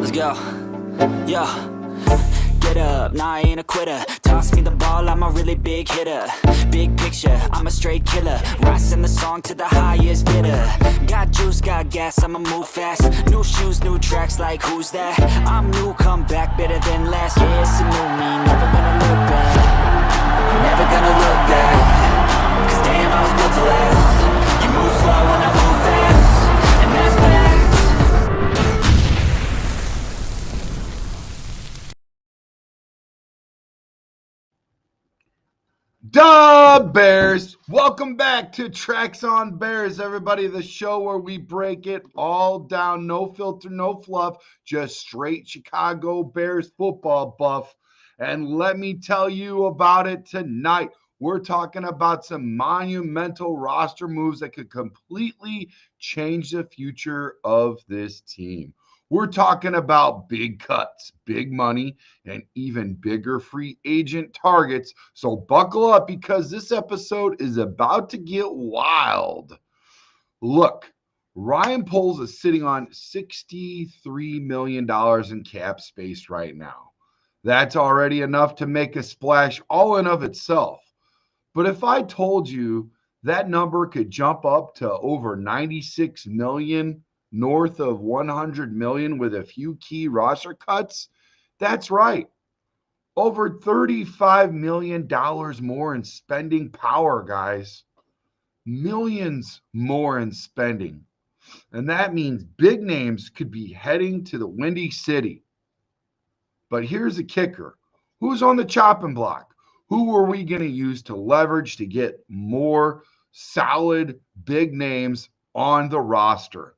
Let's go. Yo. Get up, nah, I ain't a quitter. Toss me the ball, I'm a really big hitter. Big picture, I'm a straight killer. Rising the song to the highest bidder. Got juice, got gas, I'ma move fast. New shoes, new tracks, like who's that? I'm new, come back, better than last. Yeah, it's a new me, never gonna look back. Never gonna look back. Cause damn, I was built to last. You move slow and I move fast. And that's facts. Duh, Bears! Welcome back to Tracks on Bears, everybody. The show where we break it all down. No filter, no fluff. Just straight Chicago Bears football buff. And let me tell you about it tonight. We're talking about some monumental roster moves that could completely change the future of this team. We're talking about big cuts, big money, and even bigger free agent targets. So buckle up because this episode is about to get wild. Look, Ryan Poles is sitting on $63 million in cap space right now. That's already enough to make a splash all in of itself. But if I told you that number could jump up to over 96 million, north of 100 million with a few key roster cuts, that's right. Over $35 million more in spending power, guys. Millions more in spending. And that means big names could be heading to the Windy City. But here's the kicker. Who's on the chopping block? Who are we going to use to leverage to get more solid big names on the roster?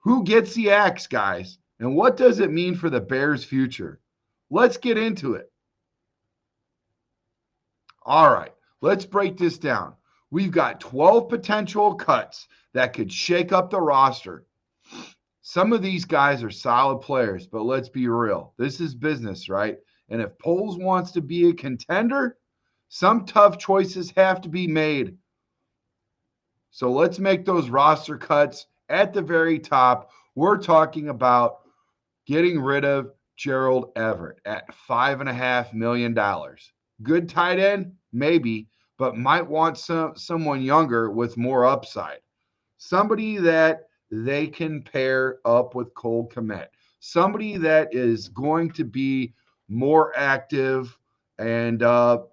Who gets the axe, guys? And what does it mean for the Bears' future? Let's get into it. All right, let's break this down. We've got 12 potential cuts that could shake up the roster. Some of these guys are solid players, but let's be real. This is business, right? And if Poles wants to be a contender, some tough choices have to be made. So let's make those roster cuts. At the very top, we're talking about getting rid of Gerald Everett at $5.5 million. Good tight end? Maybe, but might want someone younger with more upside. Somebody that they can pair up with Cole Kmet. Somebody that is going to be more active and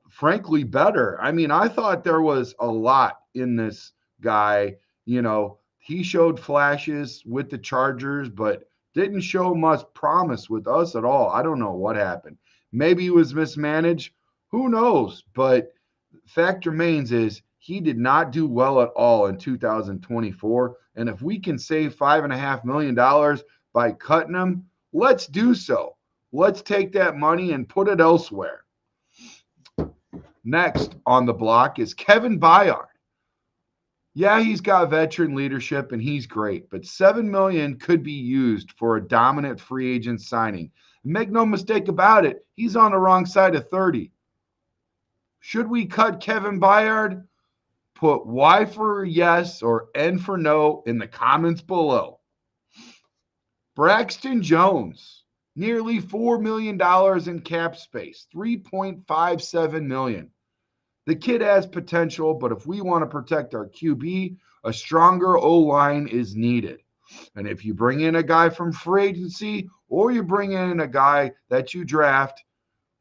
frankly better. I mean, I thought there was a lot in this guy. You know, he showed flashes with the Chargers, but didn't show much promise with us at all. I don't know what happened. Maybe he was mismanaged. Who knows? But fact remains is he did not do well at all in 2024. And if we can save $5.5 million by cutting him, let's do so. Let's take that money and put it elsewhere. Next on the block is Kevin Byard. Yeah, he's got veteran leadership and he's great, but $7 million could be used for a dominant free agent signing. Make no mistake about it, he's on the wrong side of 30. Should we cut Kevin Byard? Put Y for yes or N for no in the comments below. Braxton Jones, nearly $4 million in cap space, $3.57 million. The kid has potential, but if we want to protect our QB, a stronger O-line is needed. And if you bring in a guy from free agency or you bring in a guy that you draft,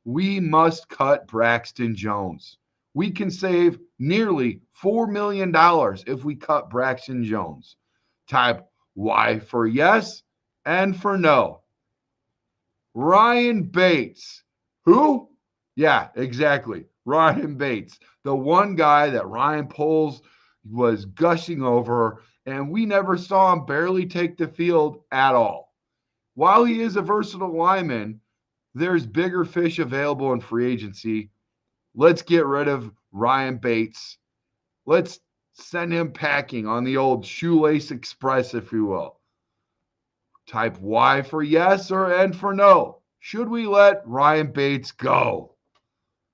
we must cut Braxton Jones. We can save nearly $4 million if we cut Braxton Jones. Type Y for yes and for no. Ryan Bates. Who? Yeah, exactly. Ryan Bates, the one guy that Ryan Poles was gushing over, and we never saw him barely take the field at all. While he is a versatile lineman, there's bigger fish available in free agency. Let's get rid of Ryan Bates. Let's send him packing on the old shoelace express, if you will. Type Y for yes or N for no. Should we let Ryan Bates go?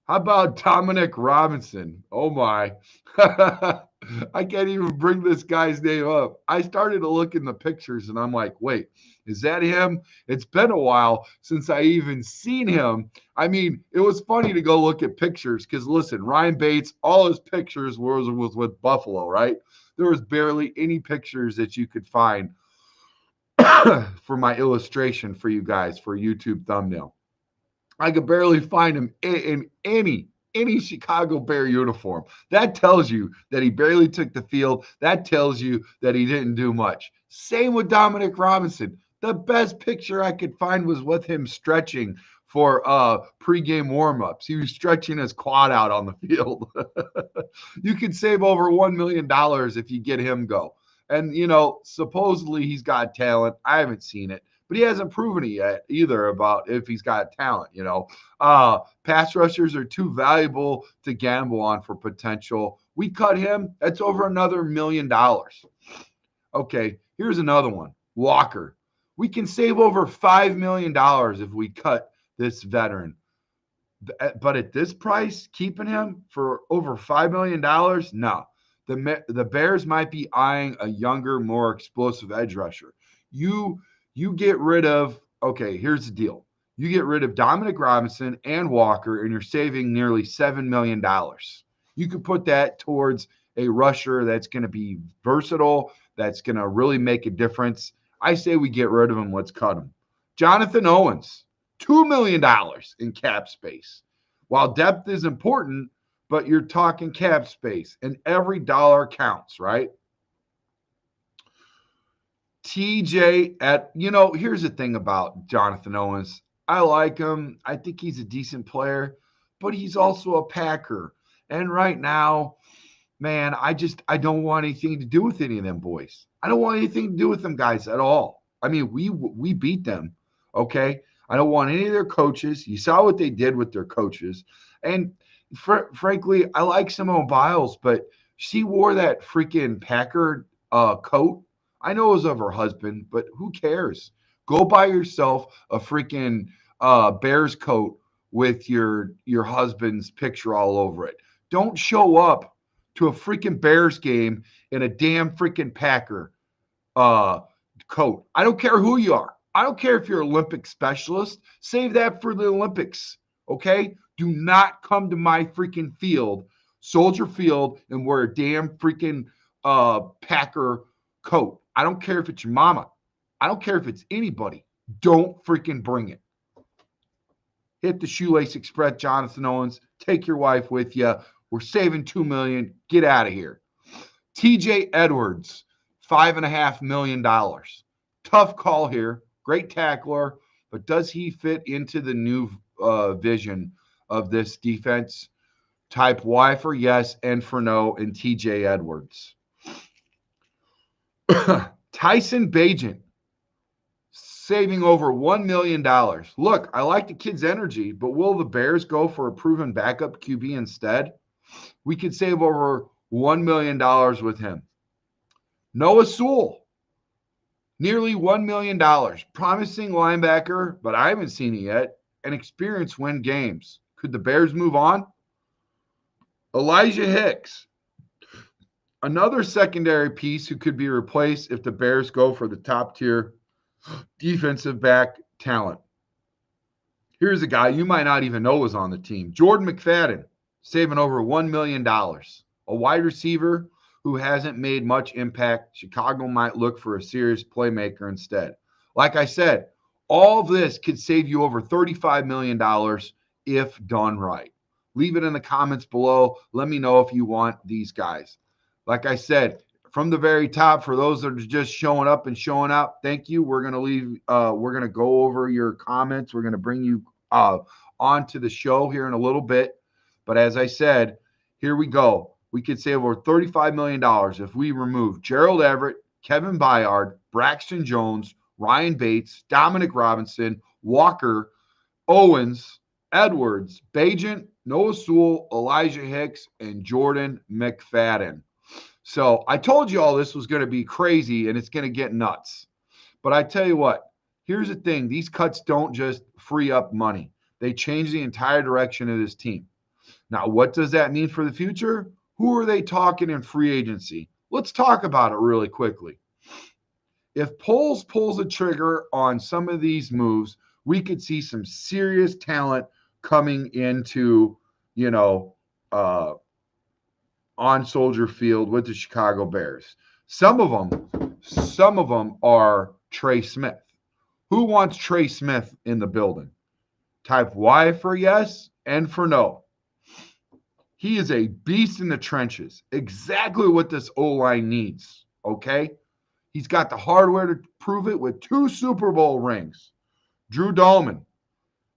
How about Dominic Robinson? Oh my. I can't even bring this guy's name up. I started to look in the pictures and I'm like, wait, is that him? It's been a while since I even seen him. I mean, it was funny to go look at pictures because listen, Ryan Bates, all his pictures was with Buffalo, right? There was barely any pictures that you could find for my illustration for you guys for a YouTube thumbnail. I could barely find him in any Chicago Bear uniform. That tells you that he barely took the field. That tells you that he didn't do much. Same with Dominic Robinson. The best picture I could find was with him stretching for pregame warmups. He was stretching his quad out on the field. You could save over $1 million if you get him go. And, supposedly he's got talent. I haven't seen it, but he hasn't proven it yet either about if he's got talent, Pass rushers are too valuable to gamble on for potential. We cut him. That's over another $1 million. Okay, here's another one. Walker. We can save over $5 million if we cut this veteran. But at this price, keeping him for over $5 million, no. The Bears might be eyeing a younger, more explosive edge rusher. You get rid of, okay, here's the deal. You get rid of Dominic Robinson and Walker, and you're saving nearly $7 million. You could put that towards a rusher that's going to be versatile, that's going to really make a difference. I say we get rid of him. Let's cut him. Jonathan Owens, $2 million in cap space. While depth is important, but you're talking cap space, and every dollar counts, right? TJ here's the thing about Jonathan Owens. I like him. I think he's a decent player, but he's also a Packer. And right now, man, I don't want anything to do with any of them boys. I don't want anything to do with them guys at all. I mean, we beat them, okay? I don't want any of their coaches. You saw what they did with their coaches. And frankly, I like Simone Biles, but she wore that freaking Packer coat. I know it was of her husband, but who cares? Go buy yourself a freaking Bears coat with your husband's picture all over it. Don't show up to a freaking Bears game in a damn freaking Packer coat. I don't care who you are. I don't care if you're an Olympic specialist. Save that for the Olympics, okay? Do not come to my freaking field, Soldier Field, and wear a damn freaking Packer coat. I don't care if it's your mama. I don't care if it's anybody. Don't freaking bring it. Hit the Shoelace Express, Jonathan Owens. Take your wife with you. We're saving $2 million. Get out of here. TJ Edwards, $5.5 million. Tough call here. Great tackler, but does he fit into the new vision of this defense? Type Y for yes and for no in TJ Edwards. Tyson Bagent, saving over $1 million. Look, I like the kid's energy, but will the Bears go for a proven backup QB instead? We could save over $1 million with him. Noah Sewell, nearly $1 million. Promising linebacker, but I haven't seen it yet. And experience win games. Could the Bears move on? Elijah Hicks, another secondary piece who could be replaced if the Bears go for the top tier defensive back talent. Here's a guy you might not even know was on the team. Jordan McFadden, saving over $1 million. A wide receiver who hasn't made much impact. Chicago might look for a serious playmaker instead. Like I said, all of this could save you over $35 million if done right. Leave it in the comments below. Let me know if you want these guys. Like I said, from the very top, for those that are just showing up and showing out, thank you. We're going to go over your comments. We're going to bring you onto the show here in a little bit. But as I said, here we go. We could save over $35 million if we remove Gerald Everett, Kevin Byard, Braxton Jones, Ryan Bates, Dominic Robinson, Walker, Owens, Edwards, Bagent, Noah Sewell, Elijah Hicks, and Jordan McFadden. So I told you all this was going to be crazy and it's going to get nuts. But I tell you what, here's the thing. These cuts don't just free up money. They change the entire direction of this team. Now, what does that mean for the future? Who are they talking in free agency? Let's talk about it really quickly. If Poles pulls a trigger on some of these moves, we could see some serious talent coming into, on Soldier Field with the Chicago Bears. Some of them are Trey Smith. Who wants Trey Smith in the building? Type Y for yes and for no. He is a beast in the trenches. Exactly what this O-line needs, okay? He's got the hardware to prove it with 2 Super Bowl rings. Drew Dalman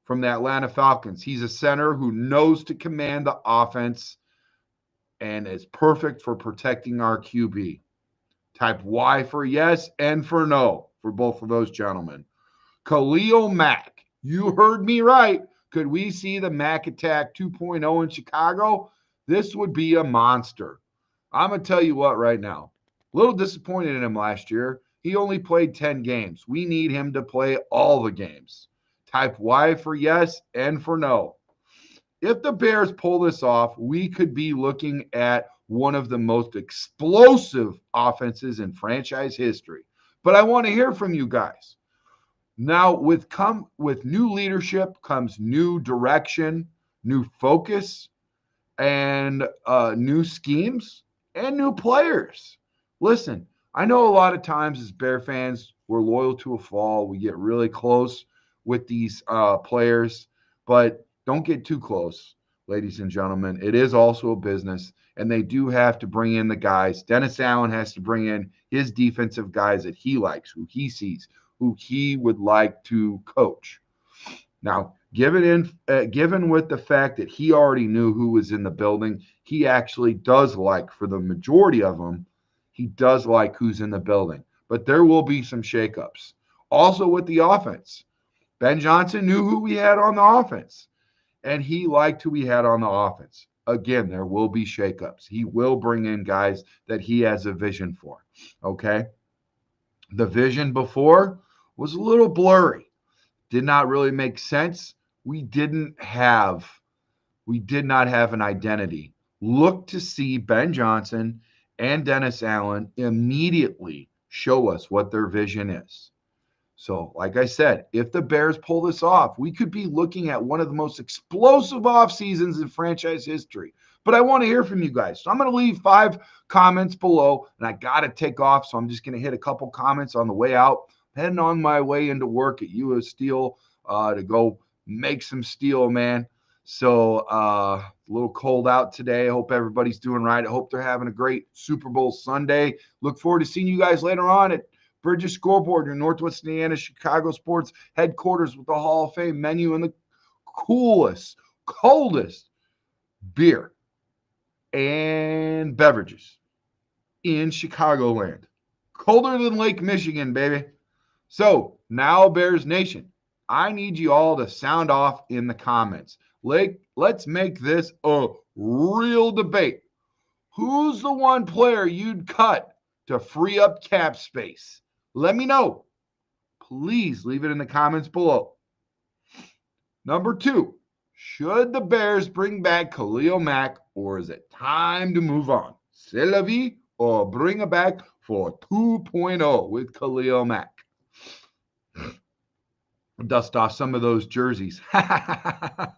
from the Atlanta Falcons. He's a center who knows to command the offense and is perfect for protecting our QB. Type Y for yes and for no for both of those gentlemen. Khalil Mack. You heard me right. Could we see the Mack Attack 2.0 in Chicago? This would be a monster. I'm going to tell you what right now. A little disappointed in him last year. He only played 10 games. We need him to play all the games. Type Y for yes and for no. If the Bears pull this off, we could be looking at one of the most explosive offenses in franchise history. But I want to hear from you guys. Now, with new leadership comes new direction, new focus, and new schemes and new players. Listen, I know a lot of times as Bear fans, we're loyal to a fault. We get really close with these players, but don't get too close, ladies and gentlemen. It is also a business, and they do have to bring in the guys. Dennis Allen has to bring in his defensive guys that he likes, who he sees, who he would like to coach. Now, given with the fact that he already knew who was in the building, he actually does like, for the majority of them, he does like who's in the building. But there will be some shakeups. Also with the offense, Ben Johnson knew who we had on the offense, and he liked who we had on the offense. Again, there will be shakeups. He will bring in guys that he has a vision for, okay? The vision before was a little blurry. Did not really make sense. We did not have an identity. Look to see Ben Johnson and Dennis Allen immediately show us what their vision is. So, like I said, if the Bears pull this off, we could be looking at one of the most explosive off seasons in franchise history. But I want to hear from you guys. So I'm going to leave 5 comments below, and I got to take off. So I'm just going to hit a couple comments on the way out. Heading on my way into work at US Steel to go make some steel, man. So a little cold out today. I hope everybody's doing right. I hope they're having a great Super Bowl Sunday. Look forward to seeing you guys later on at Bridges Scoreboard, your Northwest Indiana Chicago sports headquarters with the Hall of Fame menu and the coldest beer and beverages in Chicagoland. Colder than Lake Michigan, baby. So now, Bears Nation, I need you all to sound off in the comments. Let's make this a real debate. Who's the one player you'd cut to free up cap space? Let me know. Please leave it in the comments below. Number 2, should the Bears bring back Khalil Mack, or is it time to move on? C'est la vie, or bring it back for 2.0 with Khalil Mack? Dust off some of those jerseys. I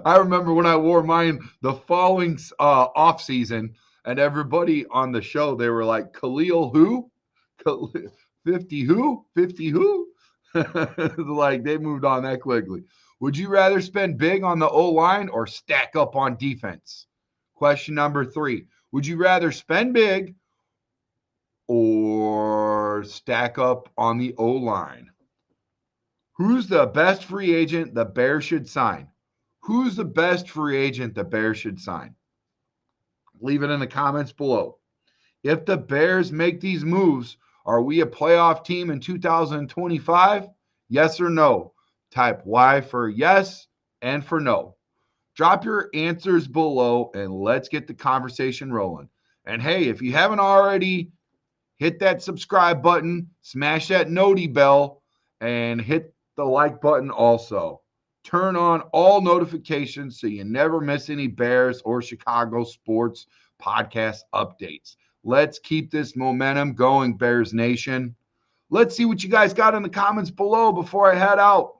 remember when I wore mine the following offseason, and everybody on the show, they were like, Khalil who? 50 who? 50 who? Like, they moved on that quickly. Would you rather spend big on the O-line or stack up on defense? Question number 3. Would you rather spend big or stack up on the O-line? Who's the best free agent the Bears should sign? Who's the best free agent the Bears should sign? Leave it in the comments below. If the Bears make these moves, are we a playoff team in 2025? Yes or no? Type Y for yes and for no. Drop your answers below and let's get the conversation rolling. And hey, if you haven't already, hit that subscribe button, smash that noti bell, and hit the like button also. Turn on all notifications so you never miss any Bears or Chicago sports podcast updates. Let's keep this momentum going, Bears Nation. Let's see what you guys got in the comments below before I head out.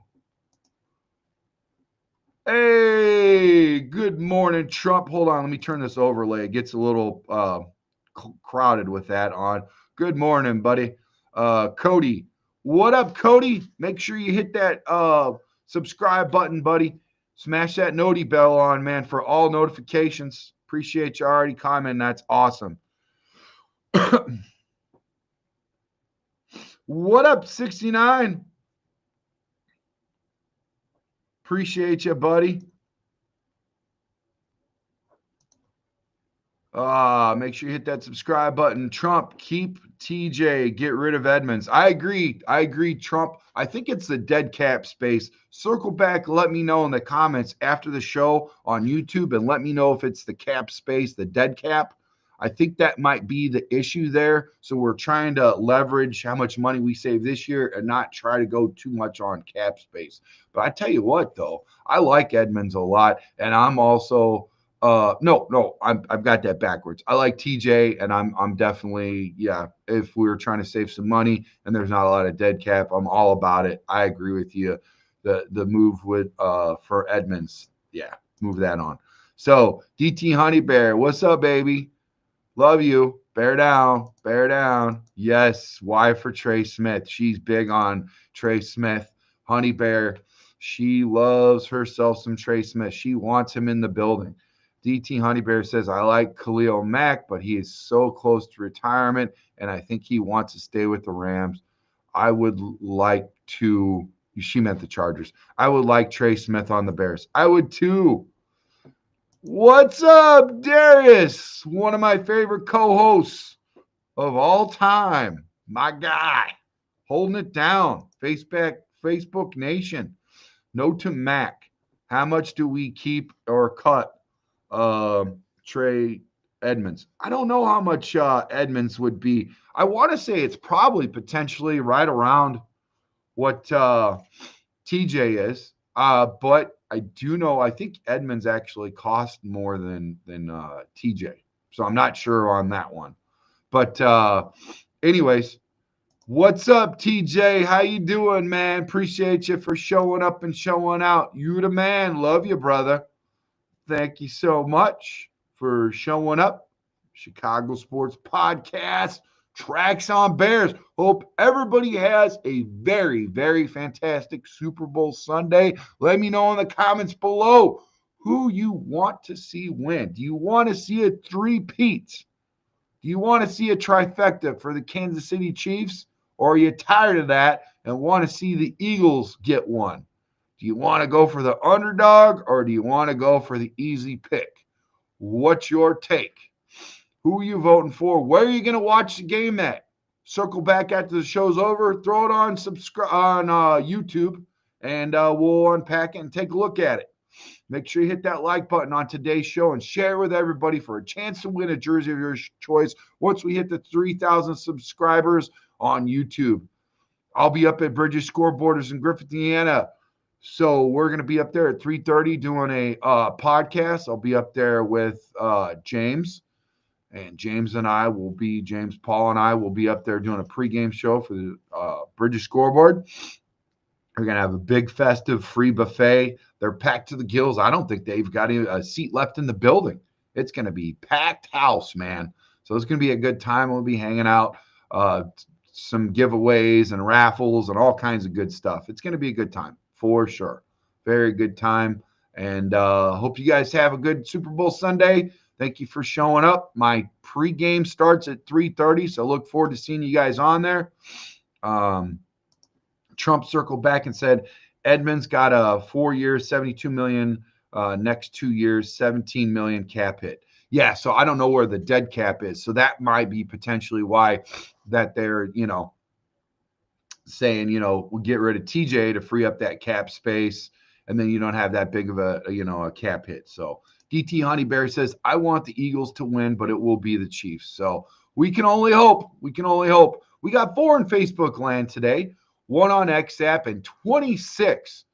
Hey, good morning, Trump. Hold on, let me turn this overlay. It gets a little crowded with that on. Good morning, buddy. Cody. What up, Cody? Make sure you hit that subscribe button, buddy. Smash that noti bell on, man, for all notifications. Appreciate you already commenting. That's awesome. What up, 69? Appreciate you, buddy. Make sure you hit that subscribe button. Trump, keep TJ, get rid of Edmonds. I agree, Trump. I think it's the dead cap space. Circle back, let me know in the comments after the show on YouTube, and let me know if it's the cap space, the dead cap. I think that might be the issue there. So we're trying to leverage how much money we save this year and not try to go too much on cap space. But I tell you what, though, I like Edmonds a lot, and I'm also I've got that backwards. I like TJ, and I'm definitely, if we're trying to save some money and there's not a lot of dead cap, I'm all about it. I agree with you. The move with for Edmonds, move that on. So DT Honey Bear, what's up, baby? Love you. Bear down, bear down. Yes, Y for Trey Smith. She's big on Trey Smith. Honey Bear, she loves herself some Trey Smith. She wants him in the building. DT Honey Bear says, I like Khalil Mack, but he is so close to retirement, and I think he wants to stay with the Rams. I would like to, she meant the Chargers. I would like Trey Smith on the Bears. I would too. What's up, Darius? One of my favorite co-hosts of all time. My guy. Holding it down. Facebook Nation. No to Mac. How much do we keep or cut Trey Edmonds? I don't know how much Edmonds would be. I want to say it's probably potentially right around what TJ is. But I do know, I think Edmonds actually cost more than TJ. So I'm not sure on that one. But anyways, what's up, TJ? How you doing, man? Appreciate you for showing up and showing out. You the man. Love you, brother. Thank you so much for showing up. Chicago Sports Podcast. Tracks on Bears. Hope everybody has a very, very fantastic Super Bowl Sunday. Let me know in the comments below who you want to see win. Do you want to see a three-peat? Do you want to see a trifecta for the Kansas City Chiefs? Or are you tired of that and want to see the Eagles get one? Do you want to go for the underdog or do you want to go for the easy pick? What's your take? Who are you voting for? Where are you going to watch the game at? Circle back after the show's over. Throw it on YouTube, and we'll unpack it and take a look at it. Make sure you hit that like button on today's show and share it with everybody for a chance to win a jersey of your choice once we hit the 3,000 subscribers on YouTube. I'll be up at Bridges Scoreboarders in Griffith, Indiana. So we're going to be up there at 3:30 doing a podcast. I'll be up there with James. And James Paul and I will be up there doing a pregame show for the Bridges Scoreboard. We're going to have a big festive free buffet. They're packed to the gills. I don't think they've got a seat left in the building. It's going to be packed house, man. So it's going to be a good time. We'll be hanging out, some giveaways and raffles and all kinds of good stuff. It's going to be a good time for sure. Very good time. And hope you guys have a good Super Bowl Sunday. Thank you for showing up. My pregame starts at 3:30, so look forward to seeing you guys on there. Trump circled back and said, Edmonds got a 4 years, $72 million, next 2 years, $17 million cap hit. Yeah, so I don't know where the dead cap is. So that might be potentially why that they're, saying, we'll get rid of TJ to free up that cap space, and then you don't have that big of a cap hit. So DT Honey Bear says, I want the Eagles to win, but it will be the Chiefs. So we can only hope. We can only hope. We got 4 in Facebook land today, 1 on XApp, and 26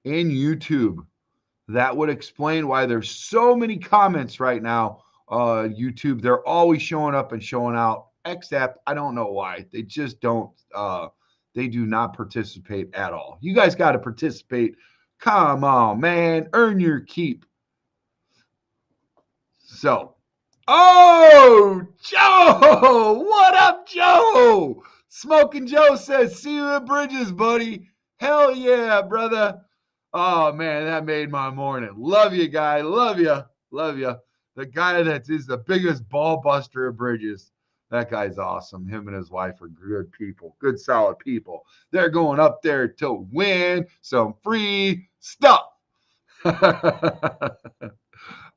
in YouTube. That would explain why there's so many comments right now. YouTube, they're always showing up and showing out. XApp, I don't know why. They just don't. They do not participate at all. You guys got to participate. Come on, man. Earn your keep. So, oh, Joe. What up, Joe? Smoking Joe says, see you at Bridges, buddy. Hell yeah, brother. Oh, man, that made my morning. Love you, guy. Love you. Love you. The guy that is the biggest ball buster of Bridges. That guy's awesome. Him and his wife are good people, good, solid people. They're going up there to win some free stuff.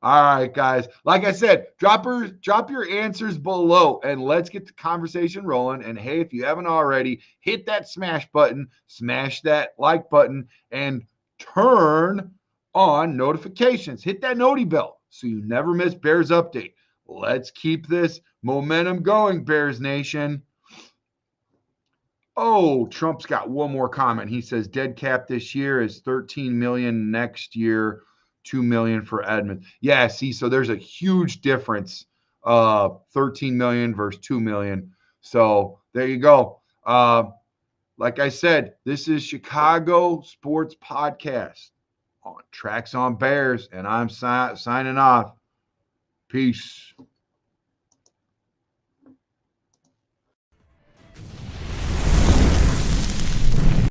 All right, guys. Like I said, drop your answers below and let's get the conversation rolling. And hey, if you haven't already, hit that smash button, smash that like button, and turn on notifications. Hit that noti bell so you never miss Bears update. Let's keep this momentum going, Bears Nation. Oh, Trump's got one more comment. He says dead cap this year is 13 million, next year 2 million for Edmonds. Yeah, see, so there's a huge difference. 13 million versus 2 million. So there you go. Like I said, this is Chicago Sports Podcast on Tracks on Bears, and I'm signing off. Peace.